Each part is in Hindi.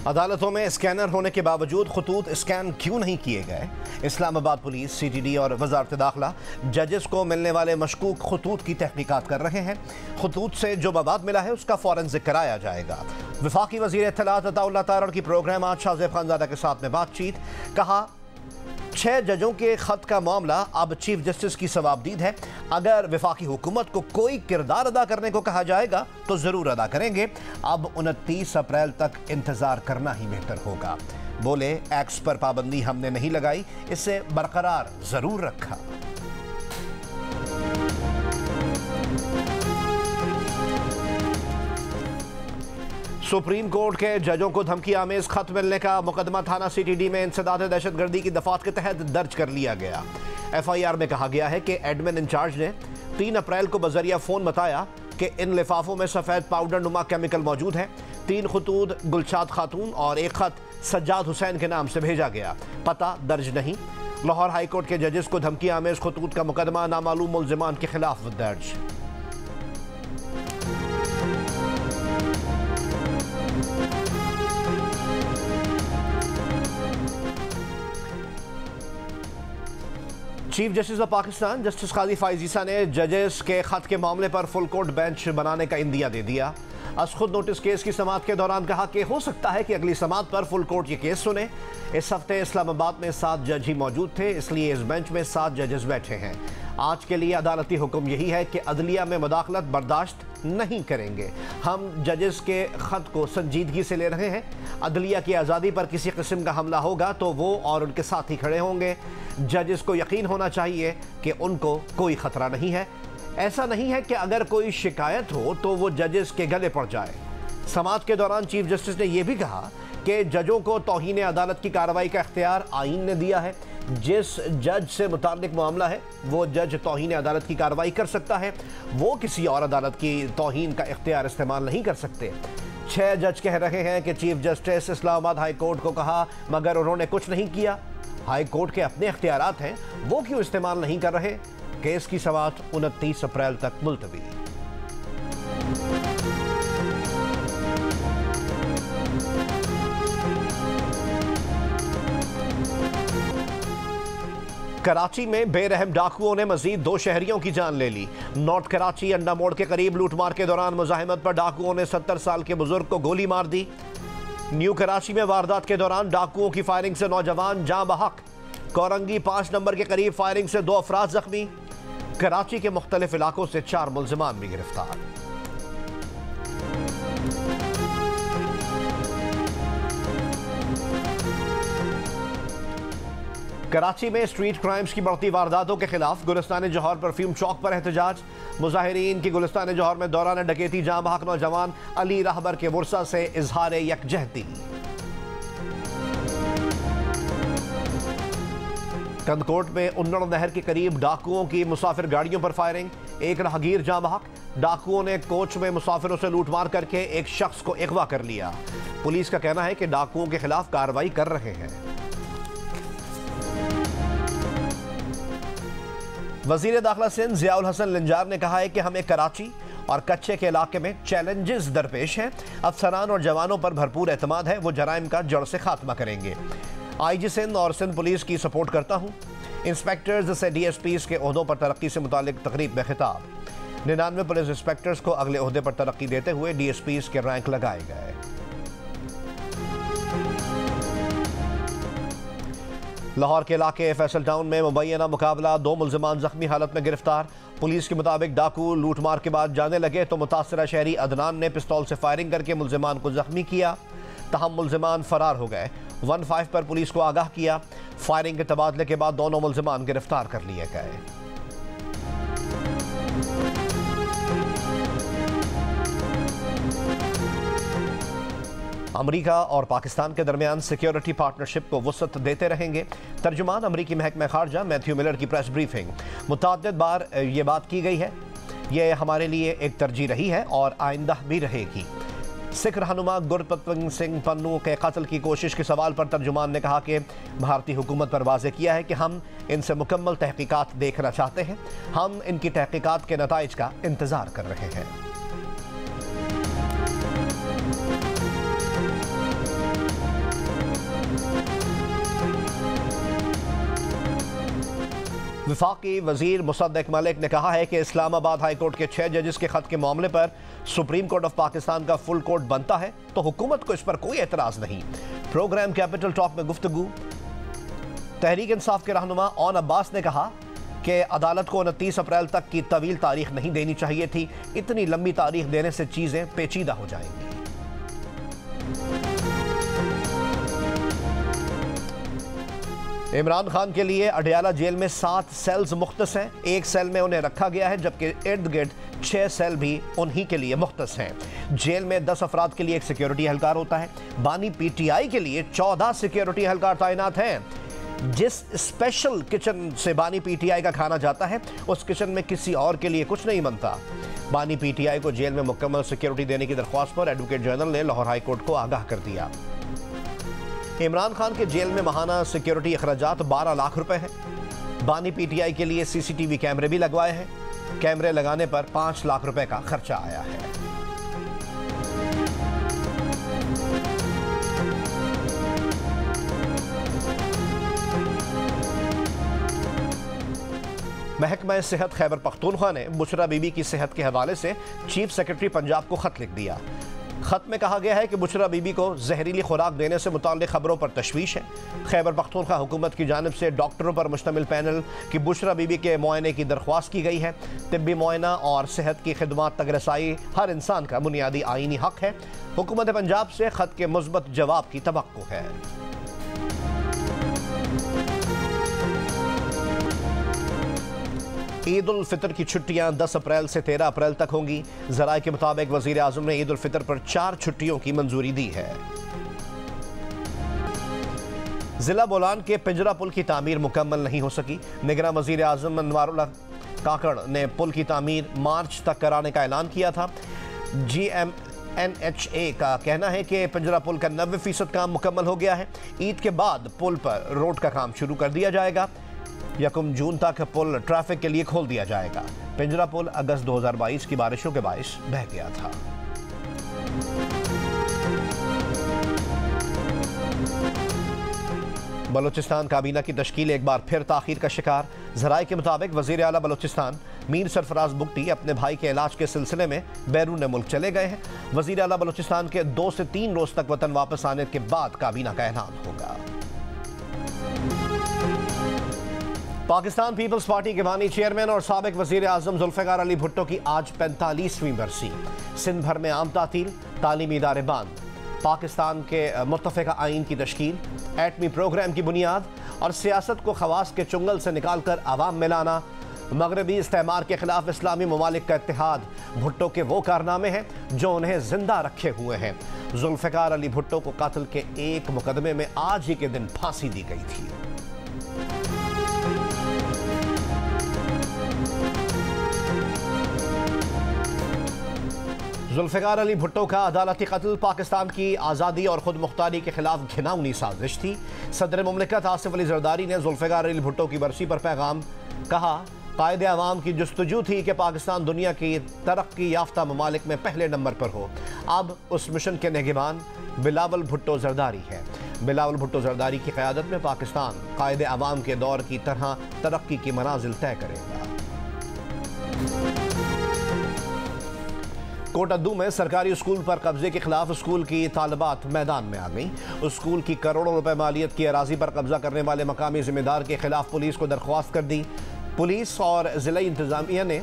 अदालतों में स्कैनर होने के बावजूद खतूत स्कैन क्यों नहीं किए गए? इस्लामाबाद पुलिस, CTD और वजारत दाखिला जजेस को मिलने वाले मशकूक खतूत की तहकीकात कर रहे हैं। खतूत से जो मवाद मिला है उसका फॉरेंसिक कराया जाएगा। वफाकी वज़ीर इत्तलात अताउल्लाह तारड़ की प्रोग्राम आज शाहज़ेब खानज़ादा के साथ में बातचीत। कहा 6 जजों के खत का मामला अब चीफ जस्टिस की सवाबदीद है। अगर वफाकी हुकूमत को कोई किरदार अदा करने को कहा जाएगा तो जरूर अदा करेंगे। अब 29 अप्रैल तक इंतजार करना ही बेहतर होगा। बोले एक्स पर पाबंदी हमने नहीं लगाई, इसे बरकरार जरूर रखा। सुप्रीम कोर्ट के जजों को धमकी आमेज खत मिलने का मुकदमा थाना CTD में इंसदाद दहशतगर्दी की दफात के तहत दर्ज कर लिया गया। FIR में कहा गया है कि एडमिन इंचार्ज ने 3 अप्रैल को बजरिया फोन बताया कि इन लिफाफों में सफेद पाउडर नुमा केमिकल मौजूद है। 3 खतूत गुलशाद खातून और 1 खत सज्जाद हुसैन के नाम से भेजा गया। पता दर्ज नहीं। लाहौर हाई कोर्ट के जजेस को धमकी आमेज खतूत का मुकदमा नामालूम मुल्जिमान के खिलाफ दर्ज। Chief justice of Pakistan justice Qazi Faez Isa ने जजेस के खत के मामले पर फुल कोर्ट बेंच बनाने का इंदिया दे दिया। अस खुद नोटिस केस की समाअत के दौरान कहा कि हो सकता है कि अगली समाअत पर फुल कोर्ट ये केस सुने। इस हफ्ते इस्लामाबाद में 7 जज ही मौजूद थे, इसलिए इस बेंच में 7 जजेस बैठे हैं। आज के लिए अदालती हुक्म यही है कि अदलिया में मुदाखलत बर्दाश्त नहीं करेंगे। हम जजेस के खत को संजीदगी से ले रहे हैं। अदलिया की आज़ादी पर किसी किस्म का हमला होगा तो वो और उनके साथी खड़े होंगे। जजेस को यकीन होना चाहिए कि उनको कोई खतरा नहीं है। ऐसा नहीं है कि अगर कोई शिकायत हो तो वो जजेस के गले पड़ जाए। समाअत के दौरान चीफ जस्टिस ने यह भी कहा कि जजों को तौहीन अदालत की कार्रवाई का इख्तियार आईन ने दिया है। जिस जज से मुताल्लिक मामला है वो जज तौहीन अदालत की कार्रवाई कर सकता है, वो किसी और अदालत की तौहीन का इख्तियार इस्तेमाल नहीं कर सकते। 6 जज कह रहे हैं कि chief justice Islamabad high court को कहा मगर उन्होंने कुछ नहीं किया। हाई कोर्ट के अपने इख्तियारात हैं, वो क्यों इस्तेमाल नहीं कर रहे? केस की समाअत 29 अप्रैल तक मुलतवी। कराची में बेरहम डाकुओं ने मजीद 2 शहरियों की जान ले ली। नॉर्थ कराची अंडा मोड़ के करीब लूटमार के दौरान मुजाहिमत पर डाकुओं ने 70 साल के बुजुर्ग को गोली मार दी। न्यू कराची में वारदात के दौरान डाकुओं की फायरिंग से नौजवान जाँ बहक। कोरंगी 5 नंबर के करीब फायरिंग से 2 अफराद जख्मी। कराची के मुख्तलिफ इलाकों से 4 मुल्जिमान भी गिरफ्तार। कराची में स्ट्रीट क्राइम्स की बढ़ती वारदातों के खिलाफ गुलिस्तान जौहर परफ्यूम चौक पर एहतजाज। मुजाहिरीन की गुलिस्तान जौहर में दौरान डकैती जाँ बहक नौजवान अली रहबर के वर्सा से इजहार यकजहती। कंदकोट में उन्नड़ नहर के करीब डाकुओं की मुसाफिर गाड़ियों पर फायरिंग। 1 राहगीर जाँ बहक। डाकुओं ने कोच में मुसाफिरों से लूटमार करके एक शख्स को अगवा कर लिया। पुलिस का कहना है कि डाकुओं के खिलाफ कार्रवाई कर रहे हैं। वजीर दाखिला सिंध ज़ियाउल हसन लिंजार ने कहा है कि हमें कराची और कच्चे के इलाके में चैलेंजेस दरपेश हैं। अफसरान और जवानों पर भरपूर एतमाद है, वो जराइम का जड़ से खात्मा करेंगे। IG सिंध और सिंध पुलिस की सपोर्ट करता हूँ। इंस्पेक्टर्स से DSPs के ओहदों पर तरक्की से मुतालिक तकरीब में खिताब। 99 पुलिस इंस्पेक्टर्स को अगले ओहदे पर तरक्की देते हुए DSPs के रैंक लगाए गए। लाहौर के इलाके फैसल टाउन में मुबैना मुकाबला, 2 मुल्जिमान जख्मी हालत में गिरफ्तार। पुलिस के मुताबिक डाकू लूटमार के बाद जाने लगे तो मुतासरा शहरी अदनान ने पिस्तौल से फायरिंग करके मुल्जिमान को जख्मी किया। तहम मुल्जिमान फरार हो गए। 15 पर पुलिस को आगाह किया। फायरिंग के तबादले के बाद दोनों मुल्जिमान गिरफ्तार कर लिए गए। अमेरिका और पाकिस्तान के दरमियान सिक्योरिटी पार्टनरशिप को वसअत देते रहेंगे। तर्जुमान अमेरिकी महकमा खारजा मैथ्यू मिलर की प्रेस ब्रीफिंग। मुतअद्दिद बार ये बात की गई है, ये हमारे लिए एक तरजीह रही है और आइंदा भी रहेगी। सिख रहनुमा गुरपतवंत सिंह पन्नू के कत्ल की कोशिश के सवाल पर तर्जुमान ने कहा कि भारतीय हुकूमत पर वाज़ेह किया है कि हम इनसे मुकम्मल तहकीकात देखना चाहते हैं। हम इनकी तहकीकात के नताइज का इंतज़ार कर रहे हैं। वफाकी वजीर मुसद्दिक मलिक ने कहा है कि इस्लामाबाद हाई कोर्ट के 6 जजेस के खत के मामले पर सुप्रीम कोर्ट ऑफ पाकिस्तान का फुल कोर्ट बनता है तो हुकूमत को इस पर कोई एतराज नहीं। प्रोग्राम कैपिटल टॉक में गुफ्तगू। तहरीक इंसाफ के रहनुमा ओन अब्बास ने कहा कि अदालत को 29 अप्रैल तक की तवील तारीख नहीं देनी चाहिए थी, इतनी लंबी तारीख देने से चीजें पेचीदा हो जाएंगी। इमरान खान के लिए अडयाला जेल में 7 सेल्स मुख्तस हैं। एक सेल में उन्हें रखा गया है जबकि इर्द गिर्द 6 सेल भी उन्हीं के लिए मुख्तस हैं। जेल में 10 अफराद के लिए एक सिक्योरिटी एहलकार होता है। बानी पीटीआई के लिए 14 सिक्योरिटी एहलकार तैनात हैं। जिस स्पेशल किचन से बानी पीटीआई का खाना जाता है उस किचन में किसी और के लिए कुछ नहीं बनता। बानी पीटीआई को जेल में मुकम्मल सिक्योरिटी देने की दरख्वास्त पर एडवोकेट जनरल ने लाहौर हाई कोर्ट को आगाह कर दिया। इमरान खान के जेल में माहाना सिक्योरिटी अखराजात 12 लाख रुपए हैं। बानी पीटीआई के लिए सीसीटीवी कैमरे भी लगवाए हैं। कैमरे लगाने पर 5 लाख रुपए का खर्चा आया है। महकमा सेहत खैबर पख्तूनख्वा ने बुशरा बीबी की सेहत के हवाले से चीफ सेक्रेटरी पंजाब को खत लिख दिया। खत में कहा गया है कि बुशरा बीबी को जहरीली खुराक देने से मुताल्लिक़ खबरों पर तशवीश है। खैबर पख्तूनख्वा हुकूमत की जानिब से डॉक्टरों पर मुश्तमिल पैनल की बुशरा बीबी के मुआयने की दरख्वास्त की गई है। तिब्बी मुआयना और सेहत की खिदमात तक रसाई हर इंसान का बुनियादी आईनी हक है। हुकूमत पंजाब से खत के मुस्बत जवाब की तवक्को है। ईद उल फितर की छुट्टियां 10 अप्रैल से 13 अप्रैल तक होंगी। ज़राए के मुताबिक वज़ीर आज़म ने ईद उल फितर पर 4 छुट्टियों की मंजूरी दी है। जिला बोलान के पिंजरा पुल की तामीर मुकम्मल नहीं हो सकी। निगरान वज़ीर आज़म अनवारुल्लाह काकड़ ने पुल की तामीर मार्च तक कराने का ऐलान किया था। GMNHA का कहना है कि पिंजरा पुल का 90% काम मुकम्मल हो गया है। ईद के बाद पुल पर रोड का काम शुरू कर दिया जाएगा। 1 जून तक पुल ट्रैफिक के लिए खोल दिया जाएगा। पिंजरा पुल अगस्त 2022 की बारिशों के बायस बह गया था। बलूचिस्तान काबीना की तश्कील एक बार फिर ताखीर का शिकार। ज़राए के मुताबिक वज़ीर आला बलूचिस्तान मीर सरफराज बुगटी अपने भाई के इलाज के सिलसिले में बैरून मुल्क चले गए हैं। वज़ीर आला बलूचिस्तान के 2 से 3 रोज तक वतन वापस आने के बाद काबीना का ऐलान होगा। पाकिस्तान पीपल्स पार्टी के बानी चेयरमैन और साबिक वज़ीर आज़म जुल्फ़िकार अली भुट्टो की आज 45वीं बरसी। सिंध भर में आम तातील, तालीमी इदारे बंद, पाकिस्तान के मुत्तफ़िक़ा आइन की तश्कील, एटमी प्रोग्राम की बुनियाद और सियासत को खवास के चुंगल से निकाल कर आवाम में लाना, मगरबी इस्तेमार के खिलाफ इस्लामी ममालिक का इत्तेहाद भुट्टो के वो कारनामे हैं जो उन्हें जिंदा रखे हुए हैं। जुल्फ़िकार अली भुट्टो को कत्ल के एक मुकदमे में आज ही के दिन फांसी दी गई थी। जुल्फ़िकार अली भुट्टो का अदालती कत्ल पाकिस्तान की आज़ादी और खुद मुख्तारी के खिलाफ घिनौनी साजिश थी। सदर मुमलिकत आसिफ अली जरदारी ने जुल्फ़िकार अली भुट्टो की बरसी पर पैगाम कहा, कायदे अवाम की जुस्तजू थी कि पाकिस्तान दुनिया की तरक्की याफ्ता ममालिक में पहले नंबर पर हो। अब उस मिशन के निगरान बिलावल भुट्टो जरदारी है। बिलावल भुट्टो जरदारी की क़यादत में पाकिस्तान कायदे अवाम के दौर की तरह तरक्की की मनाजिल तय करेगा। कोटद्दू में सरकारी स्कूल पर कब्जे के खिलाफ स्कूल की तालिबात मैदान में आ गई। स्कूल की करोड़ों रुपए मालियत की अराजी पर कब्जा करने वाले मकामी जिम्मेदार के खिलाफ पुलिस को दरख्वास्त कर दी। पुलिस और जिला इंतजामिया ने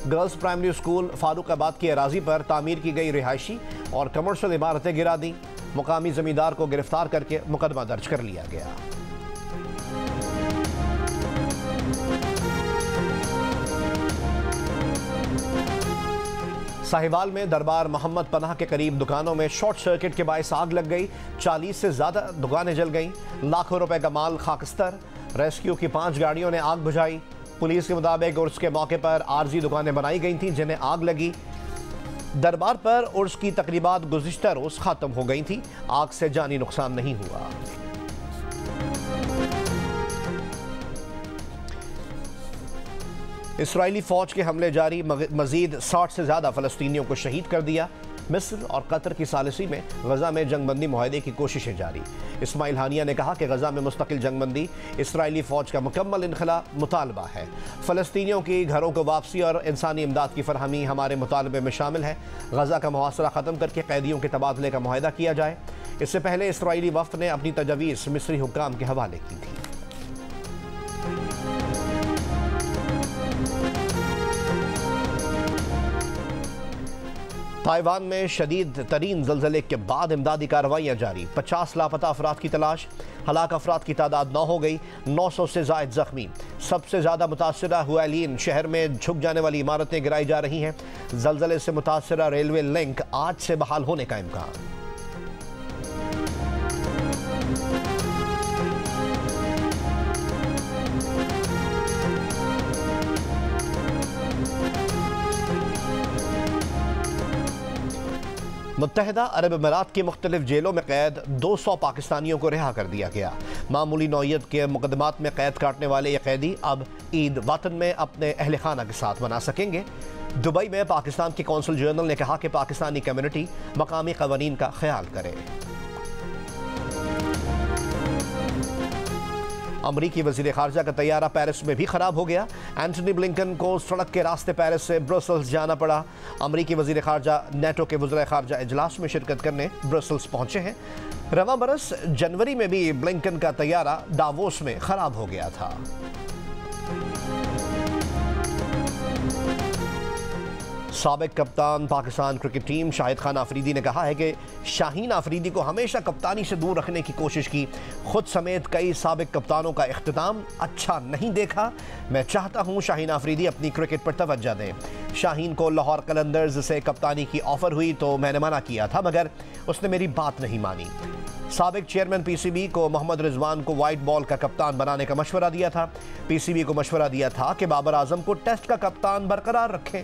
गर्ल्स प्राइमरी स्कूल फारूकाबाद की अराजी पर तामीर की गई रिहायशी और कमर्शियल इमारतें गिरा दी। मुकामी जमींदार को गिरफ्तार करके मुकदमा दर्ज कर लिया गया। साहिवाल में दरबार मोहम्मद पनाह के करीब दुकानों में शॉर्ट सर्किट के बायस आग लग गई। 40 से ज्यादा दुकानें जल गईं। लाखों रुपए का माल खाकस्तर। रेस्क्यू की 5 गाड़ियों ने आग बुझाई। पुलिस के मुताबिक उर्स के मौके पर आरजी दुकानें बनाई गई थीं जिन्हें आग लगी। दरबार पर उर्स की तकरीबात गुज़िश्ता रोज खत्म हो गई थी। आग से जानी नुकसान नहीं हुआ। इस्राएली फौज के हमले जारी, मजीद 60 से ज्यादा फलस्तीनियों को शहीद कर दिया। मिस्र और कतर की सालिसी में गजा में जंगबंदी मुआहदे की कोशिशें जारी। इस्माइल हानिया ने कहा कि गजा में मुस्तकिल जंगबंदी इसराइली फौज का मुकम्मल इनखला मुतालबा है। फलस्तीनियों की घरों को वापसी और इंसानी इमदाद की फरहमी हमारे मुतालबे में शामिल है। गजा का मुहासरा ख़त्म करके कैदियों के तबादले का मुआहदा किया जाए। इससे पहले इसराइली वफ़द ने अपनी तजवीज़ मिस्री हुक्काम के हवाले की थी। ताइवान में शदीद तरीन ज़लज़ले के बाद इमदादी कार्रवाइयाँ जारी। 50 लापता अफराद की तलाश। हलाक अफराद की तादाद 9 हो गई। 900 से ज़ायद ज़ख्मी। सबसे ज़्यादा मुतासरा हुएलिन शहर में झुक जाने वाली इमारतें गिराई जा रही हैं। ज़लज़ले से मुतासरा रेलवे लिंक आज से बहाल होने का इम्कान। मुत्तहिदा अरब अमीरात की मुख्तलिफ जेलों में कैद 200 पाकिस्तानियों को रिहा कर दिया गया। मामूली नौइयत के मुकदमात में कैद काटने वाले ये कैदी अब ईद वतन में अपने अहल खाना के साथ मना सकेंगे। दुबई में पाकिस्तान के कौंसल जनरल ने कहा कि पाकिस्तानी कम्युनिटी मकामी क़वानीन का ख्याल करे। अमरीकी वज़ीर ख़ारजा का तैयारा पेरिस में भी ख़राब हो गया। एंटनी ब्लिंकन को सड़क के रास्ते पेरिस से ब्रसल्स जाना पड़ा। अमरीकी वज़ीर ख़ारजा नेटो के वज़ीर ख़ारजा इजलास में शिरकत करने ब्रसल्स पहुंचे हैं। रवां बरस जनवरी में भी ब्लिंकन का तैयारा डावोस में ख़राब हो गया था। साबिक कप्तान पाकिस्तान क्रिकेट टीम शाहिद खान आफरीदी ने कहा है कि शाहीन आफरीदी को हमेशा कप्तानी से दूर रखने की कोशिश की। खुद समेत कई साबिक कप्तानों का इख्तिताम अच्छा नहीं देखा। मैं चाहता हूं शाहीन आफरीदी अपनी क्रिकेट पर तवज्जो दें। शाहीन को लाहौर कलंदर्स से कप्तानी की ऑफर हुई तो मैंने मना किया था, मगर उसने मेरी बात नहीं मानी। साबिक चेयरमैन पीसीबी को मोहम्मद रिजवान को वाइट बॉल का कप्तान बनाने का मशवरा दिया था। पीसीबी को मशवरा दिया था कि बाबर आजम को टेस्ट का कप्तान बरकरार रखें।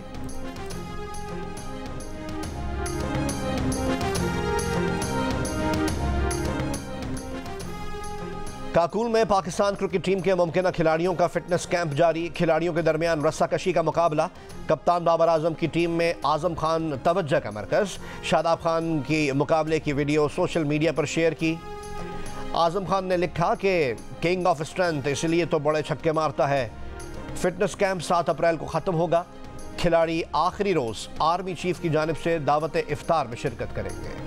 काकुल में पाकिस्तान क्रिकेट टीम के मुमकिन खिलाड़ियों का फिटनेस कैंप जारी। खिलाड़ियों के दरमियान रस्साकशी का मुकाबला। कप्तान बाबर आजम की टीम में आजम खान तवज्जो का मरकज़। शादाब खान की मुकाबले की वीडियो सोशल मीडिया पर शेयर की। आजम खान ने लिखा कि किंग ऑफ स्ट्रेंथ इसलिए तो बड़े छक्के मारता है। फिटनेस कैंप 7 अप्रैल को ख़त्म होगा। खिलाड़ी आखिरी रोज़ आर्मी चीफ की जानिब से दावत इफ्तार में शिरकत करेंगे।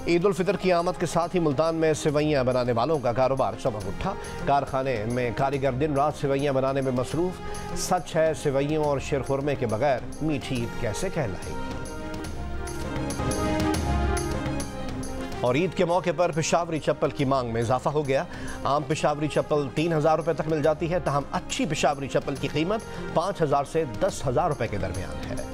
ईद उल फितर की आमद के साथ ही मुल्तान में सेवैयाँ बनाने वालों का कारोबार चमक उठा। कारखाने में कारीगर दिन रात सेवैयाँ बनाने में मसरूफ। सच है, सेवैयों और शीरखुरमे के बगैर मीठी ईद कैसे कहलाएगी। और ईद के मौके पर पेशावरी चप्पल की मांग में इजाफा हो गया। आम पेशावरी चप्पल 3000 रुपये तक मिल जाती है, तहम अच्छी पेशावरी चप्पल की कीमत 5000 से 10,000 रुपये के दरमियान है।